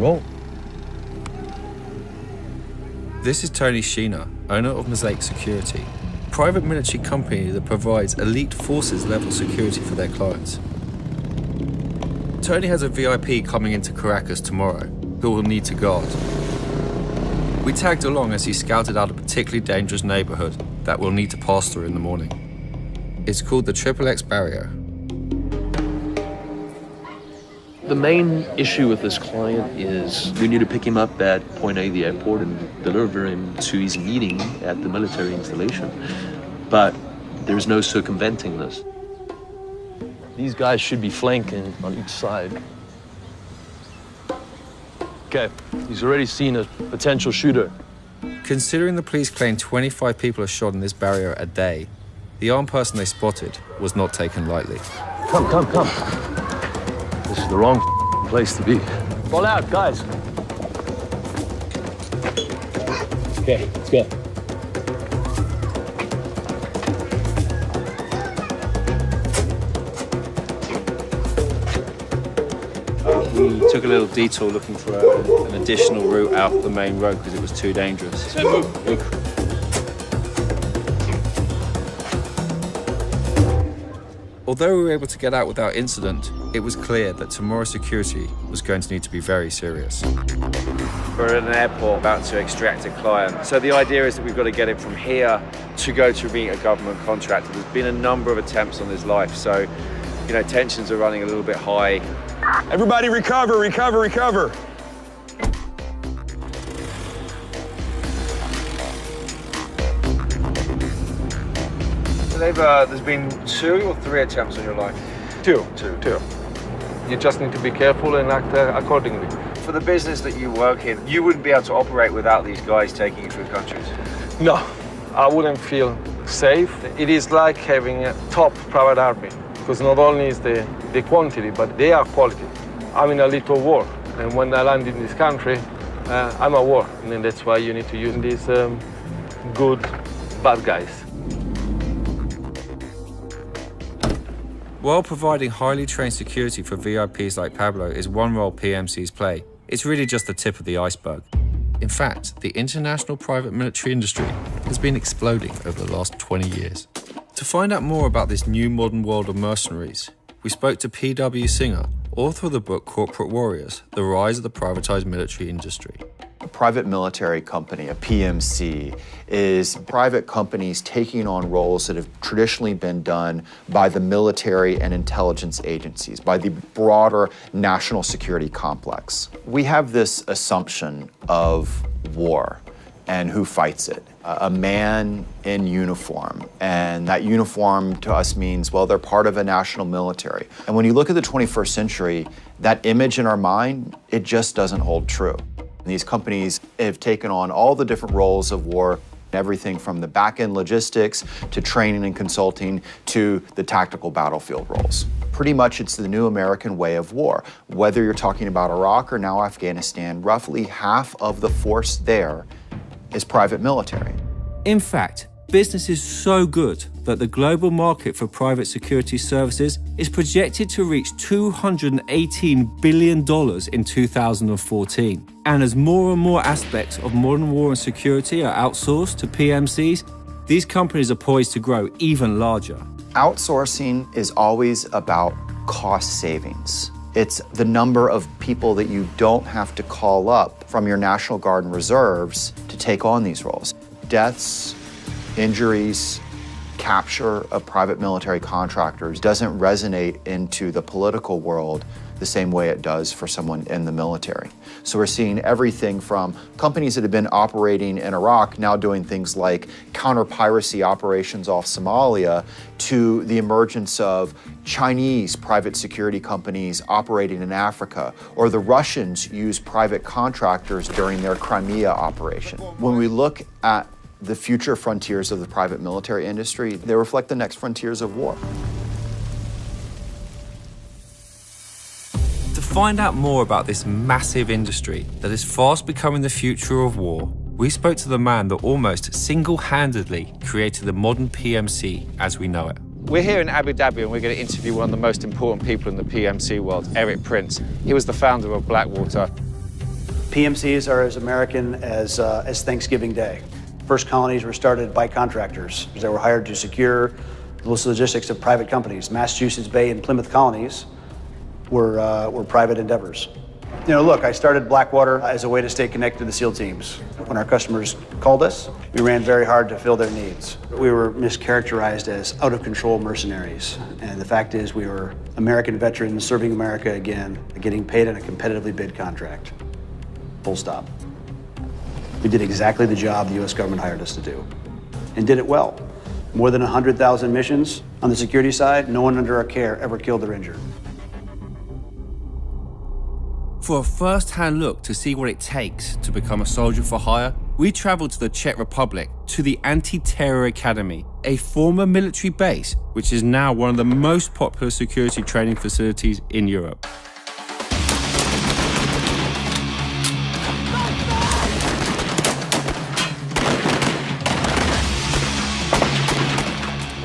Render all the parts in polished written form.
go. This is Tony Sheena, owner of Mosaic Security, a private military company that provides elite forces level security for their clients. Tony has a VIP coming into Caracas tomorrow who will need to guard. We tagged along as he scouted out a particularly dangerous neighborhood that we'll need to pass through in the morning. It's called the XXX Barrio. The main issue with this client is we need to pick him up at point A, the airport, and deliver him to his meeting at the military installation. But there's no circumventing this. These guys should be flanking on each side. Okay, he's already seen a potential shooter. Considering the police claim 25 people are shot in this barrio a day, the armed person they spotted was not taken lightly. Come. This is the wrong place to be. Fall out, guys. Okay, let's go. We took a little detour looking for an additional route out the main road because it was too dangerous. Although we were able to get out without incident, it was clear that tomorrow's security was going to need to be very serious. We're at an airport about to extract a client. So the idea is that we've got to get him from here to go to meet a government contractor. There's been a number of attempts on his life, so tensions are running a little bit high. Everybody recover. There's been 2 or 3 attempts on your life? Two. You just need to be careful and act accordingly. For the business that you work in, you wouldn't be able to operate without these guys taking you through countries? No, I wouldn't feel safe. It is like having a top private army, because not only is the quantity, but they are quality. I'm in a little war, and when I land in this country, I'm at war, and then that's why you need to use these good, bad guys. While providing highly trained security for VIPs like Pablo is one role PMCs play, it's really just the tip of the iceberg. In fact, the international private military industry has been exploding over the last 20 years. To find out more about this new modern world of mercenaries, we spoke to P.W. Singer, author of the book Corporate Warriors, The Rise of the Privatized Military Industry. A private military company, a PMC, is private companies taking on roles that have traditionally been done by the military and intelligence agencies, by the broader national security complex. We have this assumption of war and who fights it. A man in uniform, and that uniform to us means, well, they're part of a national military. And when you look at the 21st century, that image in our mind, it just doesn't hold true. These companies have taken on all the different roles of war, everything from the back-end logistics to training and consulting to the tactical battlefield roles. Pretty much it's the new American way of war. Whether you're talking about Iraq or now Afghanistan, roughly half of the force there is private military. In fact, business is so good that the global market for private security services is projected to reach $218 billion in 2014. And as more and more aspects of modern war and security are outsourced to PMCs, these companies are poised to grow even larger. Outsourcing is always about cost savings. It's the number of people that you don't have to call up from your National Guard and Reserves to take on these roles. Deaths, injuries, capture of private military contractors doesn't resonate into the political world the same way it does for someone in the military. So we're seeing everything from companies that have been operating in Iraq now doing things like counter-piracy operations off Somalia to the emergence of Chinese private security companies operating in Africa, or the Russians use private contractors during their Crimea operation. When we look at the future frontiers of the private military industry, they reflect the next frontiers of war. To find out more about this massive industry that is fast becoming the future of war, we spoke to the man that almost single-handedly created the modern PMC as we know it. We're here in Abu Dhabi and we're going to interview one of the most important people in the PMC world, Eric Prince. He was the founder of Blackwater. PMCs are as American as Thanksgiving Day. First colonies were started by contractors that were hired to secure the logistics of private companies. Massachusetts Bay and Plymouth colonies were private endeavors. You know, look, I started Blackwater as a way to stay connected to the SEAL teams. When our customers called us, we ran very hard to fill their needs. We were mischaracterized as out-of-control mercenaries. And the fact is we were American veterans serving America again, getting paid on a competitively bid contract. Full stop. We did exactly the job the U.S. government hired us to do, and did it well. More than 100,000 missions. On the security side, no one under our care ever killed or injured. For a first-hand look to see what it takes to become a soldier for hire, we traveled to the Czech Republic, to the Anti-Terror Academy, a former military base, which is now one of the most popular security training facilities in Europe.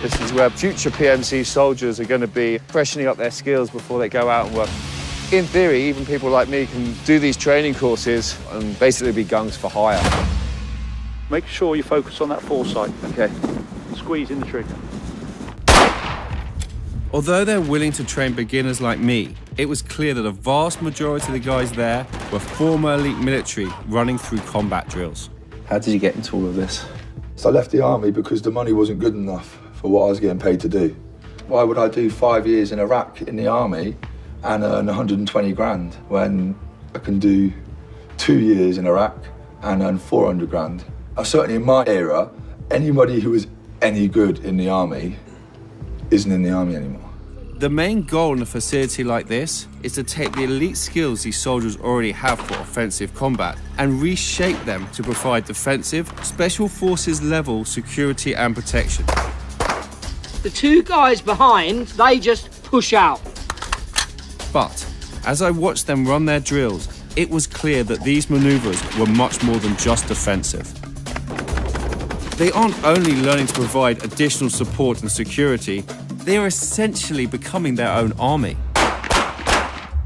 This is where future PMC soldiers are going to be freshening up their skills before they go out and work. In theory, even people like me can do these training courses and basically be gungs for hire. Make sure you focus on that foresight. Okay. Squeeze in the trigger. Although they're willing to train beginners like me, it was clear that a vast majority of the guys there were former elite military running through combat drills. How did you get into all of this? So I left the army because the money wasn't good enough for what I was getting paid to do. Why would I do 5 years in Iraq in the army and earn 120 grand when I can do 2 years in Iraq and earn 400 grand? Certainly in my era, anybody who was any good in the army isn't in the army anymore. The main goal in a facility like this is to take the elite skills these soldiers already have for offensive combat and reshape them to provide defensive, special forces level security and protection. The two guys behind, they just push out. But as I watched them run their drills, it was clear that these maneuvers were much more than just defensive. They aren't only learning to provide additional support and security, they are essentially becoming their own army.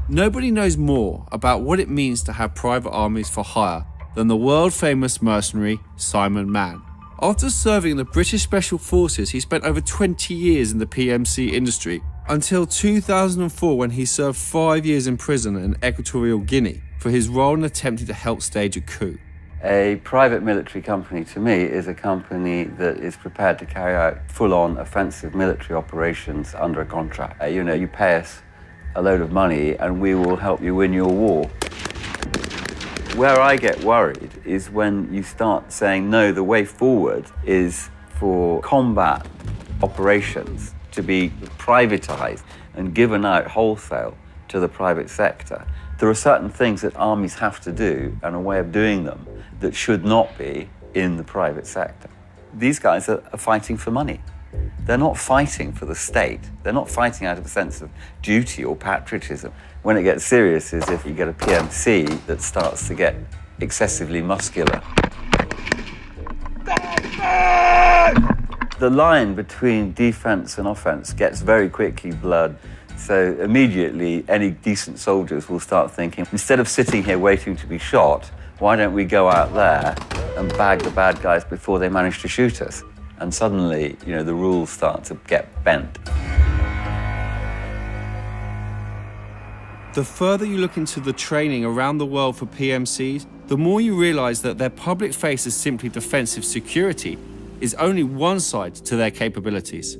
Nobody knows more about what it means to have private armies for hire than the world-famous mercenary Simon Mann. After serving in the British Special Forces, he spent over 20 years in the PMC industry, until 2004 when he served 5 years in prison in Equatorial Guinea for his role in attempting to help stage a coup. A private military company, to me, is a company that is prepared to carry out full-on offensive military operations under a contract. You know, you pay us a load of money and we will help you win your war. Where I get worried is when you start saying, no, the way forward is for combat operations to be privatized and given out wholesale to the private sector. There are certain things that armies have to do and a way of doing them that should not be in the private sector. These guys are fighting for money. They're not fighting for the state. They're not fighting out of a sense of duty or patriotism. When it gets serious is if you get a PMC that starts to get excessively muscular. The line between defense and offense gets very quickly blurred. So immediately, any decent soldiers will start thinking, instead of sitting here waiting to be shot, why don't we go out there and bag the bad guys before they manage to shoot us? And suddenly, you know, the rules start to get bent. The further you look into the training around the world for PMCs, the more you realize that their public face as simply defensive security is only one side to their capabilities.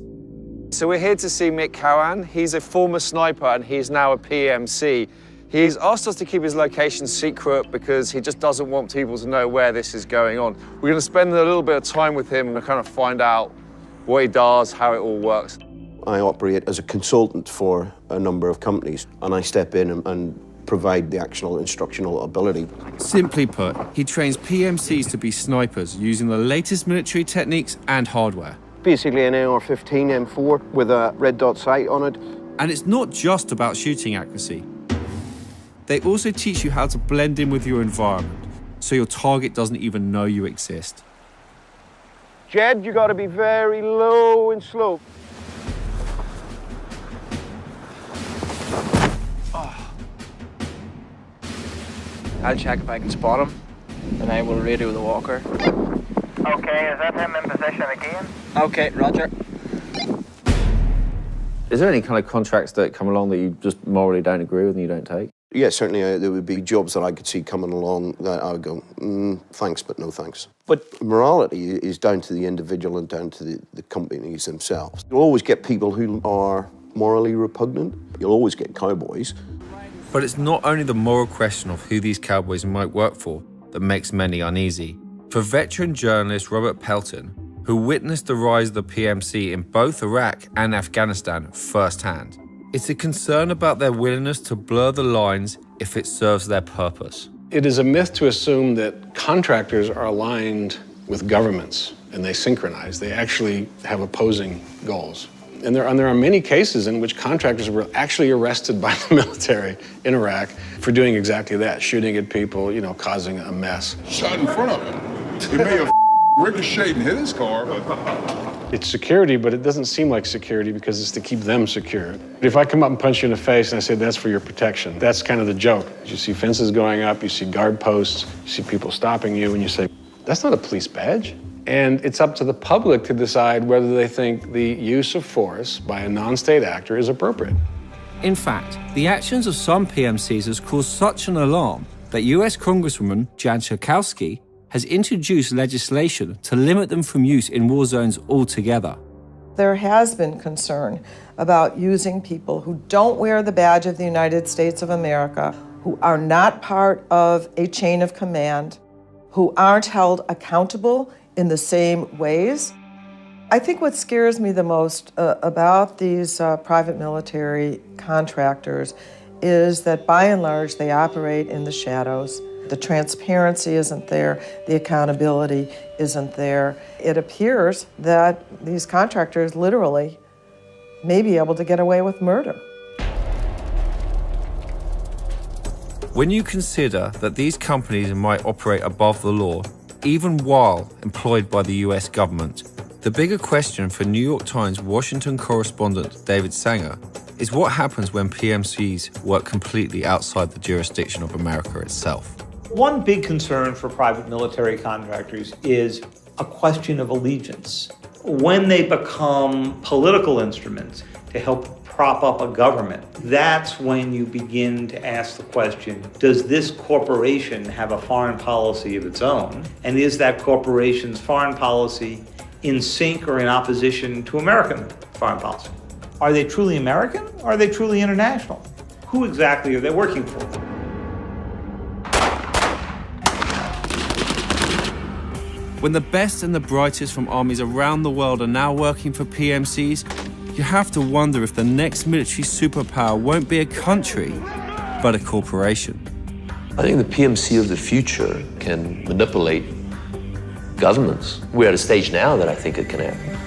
So we're here to see Mick Cowan. He's a former sniper and he's now a PMC. He's asked us to keep his location secret because he just doesn't want people to know where this is going on. We're going to spend a little bit of time with him and kind of find out what he does, how it all works. I operate as a consultant for a number of companies, and I step in and provide the actual instructional ability. Simply put, he trains PMCs to be snipers using the latest military techniques and hardware. Basically an AR-15 M4 with a red dot sight on it. And it's not just about shooting accuracy. They also teach you how to blend in with your environment, so your target doesn't even know you exist. Jed, you got to be very low and slow. I'll check if I can spot him, and I will radio the walker. Okay, is that him in position again? Okay, roger. Is there any kind of contracts that come along that you just morally don't agree with and you don't take? Yeah, certainly there would be jobs that I could see coming along that I would go, thanks, but no thanks. But morality is down to the individual and down to the companies themselves. You'll always get people who are morally repugnant. You'll always get cowboys. But it's not only the moral question of who these cowboys might work for that makes many uneasy. For veteran journalist Robert Pelton, who witnessed the rise of the PMC in both Iraq and Afghanistan firsthand, it's a concern about their willingness to blur the lines if it serves their purpose. It is a myth to assume that contractors are aligned with governments and they synchronize. They actually have opposing goals. And there are many cases in which contractors were actually arrested by the military in Iraq for doing exactly that, shooting at people, you know, causing a mess. Shot in front of him. He may have ricocheted and hit his car, but... It's security, but it doesn't seem like security because it's to keep them secure. If I come up and punch you in the face and I say that's for your protection, that's kind of the joke. You see fences going up, you see guard posts, you see people stopping you, and you say, that's not a police badge. And it's up to the public to decide whether they think the use of force by a non-state actor is appropriate. In fact, the actions of some PMCs has caused such an alarm that US Congresswoman Jan Schakowsky has introduced legislation to limit them from use in war zones altogether. There has been concern about using people who don't wear the badge of the United States of America, who are not part of a chain of command, who aren't held accountable in the same ways. I think what scares me the most about these private military contractors is that by and large they operate in the shadows. The transparency isn't there, the accountability isn't there. It appears that these contractors literally may be able to get away with murder. When you consider that these companies might operate above the law, even while employed by the US government, the bigger question for New York Times Washington correspondent David Sanger is what happens when PMCs work completely outside the jurisdiction of America itself. One big concern for private military contractors is a question of allegiance. When they become political instruments to help prop up a government, that's when you begin to ask the question, does this corporation have a foreign policy of its own? And is that corporation's foreign policy in sync or in opposition to American foreign policy? Are they truly American or are they truly international? Who exactly are they working for? When the best and the brightest from armies around the world are now working for PMCs, you have to wonder if the next military superpower won't be a country, but a corporation. I think the PMC of the future can manipulate governments. We're at a stage now that I think it can happen.